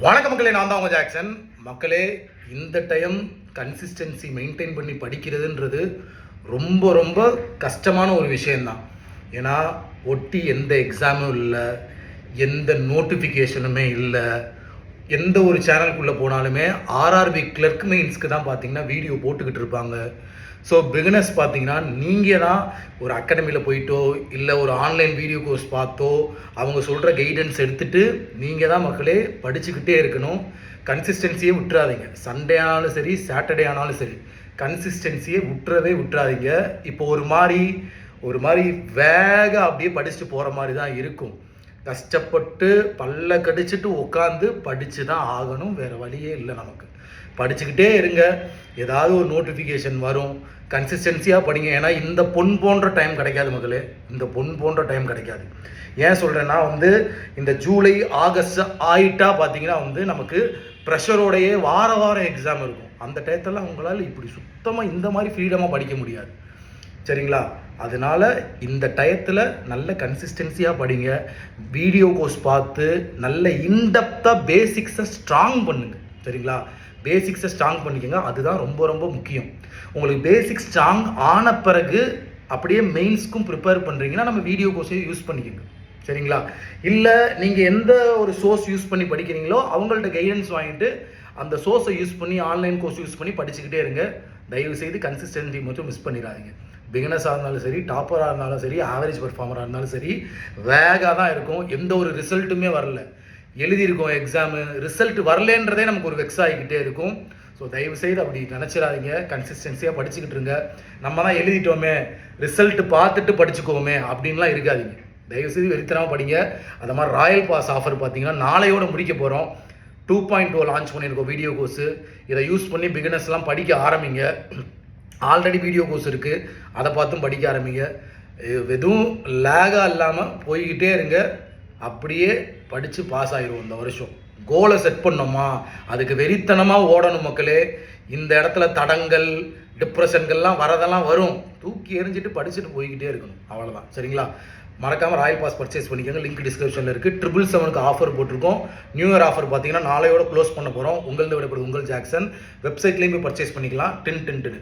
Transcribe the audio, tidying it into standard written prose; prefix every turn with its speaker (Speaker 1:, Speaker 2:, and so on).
Speaker 1: வணக்கம் மக்களே, நான் தான் உங்கள் ஜாக்சன். மக்களே, இந்த டைம் கன்சிஸ்டன்சி மெயின்டைன் பண்ணி படிக்கிறதுன்றது ரொம்ப ரொம்ப கஷ்டமான ஒரு விஷயந்தான். ஏன்னா ஒட்டி எந்த எக்ஸாமும் இல்லை, எந்த நோட்டிஃபிகேஷனுமே இல்லை. எந்த ஒரு சேனலுக்குள்ளே போனாலுமே ஆர்ஆர்பி கிளர்க் மெயின்ஸ்க்கு தான் பார்த்தீங்கன்னா வீடியோ போட்டுக்கிட்டு இருப்பாங்க. ஸோ பிகினர்ஸ் பார்த்தீங்கன்னா நீங்கள் தான் ஒரு அகாடமியில் போயிட்டோ இல்லை ஒரு ஆன்லைன் வீடியோ கோர்ஸ் பார்த்தோ அவங்க சொல்கிற கைடன்ஸ் எடுத்துகிட்டு நீங்கள் தான் மக்களே படிச்சுக்கிட்டே இருக்கணும். கன்சிஸ்டன்சியே விட்டுறாதீங்க. சண்டே ஆனாலும் சரி, சாட்டர்டே ஆனாலும் சரி, கன்சிஸ்டன்சியை விட்டுறாதீங்க. இப்போ ஒரு மாதிரி வேக அப்படியே படிச்சுட்டு போகிற மாதிரி தான் இருக்கும். கஷ்டப்பட்டு பல்ல கடிச்சிட்டு உட்காந்து படித்து தான் ஆகணும். வேறு வழியே இல்லை. நமக்கு படிச்சுக்கிட்டே இருங்க. ஏதாவது ஒரு நோட்டிஃபிகேஷன் வரும். கன்சிஸ்டன்சியாக படிங்க. ஏன்னா இந்த பொன் போன்ற டைம் கிடைக்காது மக்களே. இந்த பொன் போன்ற டைம் கிடைக்காது. ஏன் சொல்கிறேன்னா இந்த ஜூலை ஆகஸ்ட் ஆயிட்டா பார்த்தீங்கன்னா நமக்கு ப்ரெஷரோடையே வாரம் எக்ஸாம் இருக்கும். அந்த டயத்தில் உங்களால் இப்படி சுத்தமாக இந்த மாதிரி ஃப்ரீடமாக படிக்க முடியாது. சரிங்களா? அதனால் இந்த டயத்தில் நல்ல கன்சிஸ்டன்சியாக படிங்க. வீடியோ கோர்ஸ் பார்த்து நல்ல இன்டெப்த்தாக பேசிக்ஸை ஸ்ட்ராங் பண்ணுங்க. சரிங்களா? பேசிக்ஸை ஸ்ட்ராங் பண்ணிக்கோங்க. அதுதான் ரொம்ப ரொம்ப முக்கியம். உங்களுக்கு பேசிக்ஸ் ஸ்ட்ராங் ஆன பிறகு அப்படியே மெயின்ஸ்க்கும் ப்ரிப்பேர் பண்ணுறீங்கன்னா நம்ம வீடியோ கோர்ஸையும் யூஸ் பண்ணிக்கோங்க. சரிங்களா? இல்லை நீங்கள் எந்த ஒரு சோர்ஸ் யூஸ் பண்ணி படிக்கிறீங்களோ அவங்கள்ட்ட கைடன்ஸ் வாங்கிட்டு அந்த சோர்ஸை யூஸ் பண்ணி ஆன்லைன் கோர்ஸ் யூஸ் பண்ணி படிச்சுக்கிட்டே இருங்க. தயவுசெய்து கன்சிஸ்டன்சி மட்டும் மிஸ் பண்ணிடாதீங்க. பிகினர்ஸாக இருந்தாலும் சரி, டாப்பராக இருந்தாலும் சரி, ஆவரேஜ் பர்ஃபார்மராக இருந்தாலும் சரி, வேகாக தான் இருக்கும். எந்த ஒரு ரிசல்ட்டுமே வரல. எழுதியிருக்கோம் எக்ஸாமு, ரிசல்ட் வரலன்றதே நமக்கு ஒரு வெக்ஸ் ஆகிக்கிட்டே இருக்கும். ஸோ தயவுசெய்து அப்படி நினச்சிடாதீங்க. கன்சிஸ்டன்சியாக படிச்சுக்கிட்டு இருங்க. நம்ம தான் எழுதிட்டோமே, ரிசல்ட்டு பார்த்துட்டு படிச்சுக்கோமே அப்படின்லாம் இருக்காதீங்க. தயவுசெய்து வெறித்தனமாக படிங்க. அந்த மாதிரி ராயல் பாஸ் ஆஃபர் பார்த்தீங்கன்னா நாளையோடு முடிக்க போகிறோம். 2.0 லான்ச் பண்ணியிருக்கோம் வீடியோ கோர்ஸு. இதை யூஸ் பண்ணி பிகினர்ஸ்லாம் படிக்க ஆரம்பிங்க. ஆல்ரெடி வீடியோ கோர்ஸ் இருக்குது, அதை பார்த்தும் படிக்க ஆரம்பிங்க. எதுவும் லேகாக இல்லாமல் போய்கிட்டே இருங்க. அப்படியே படித்து பாஸ் ஆகிடுவோம். இந்த வருஷம் கோலை செட் பண்ணோமா அதுக்கு வெறித்தனமாக ஓடணும் மக்களே. இந்த இடத்துல தடங்கள், டிப்ரெஷன்கள்லாம் வரதெல்லாம் வரும். தூக்கி எறிஞ்சிட்டு படிச்சுட்டு போய்கிட்டே இருக்கணும். அவ்வளோதான். சரிங்களா? மறக்காமல் ராயல் பாஸ் பர்ச்சேஸ் பண்ணிக்கோங்க. லிங்க் டிஸ்கிரிப்ஷனில் இருக்குது. 777க்கு ஆஃபர் போட்டிருக்கோம். நியூ இயர் ஆஃபர் பார்த்தீங்கன்னா நாளையோட க்ளோஸ் பண்ண போகிறோம். உங்களது விடப்படுது உங்கள் ஜாக்சன். வெப்சைட்லேயும் போய் பர்ச்சேஸ் பண்ணிக்கலாம். 10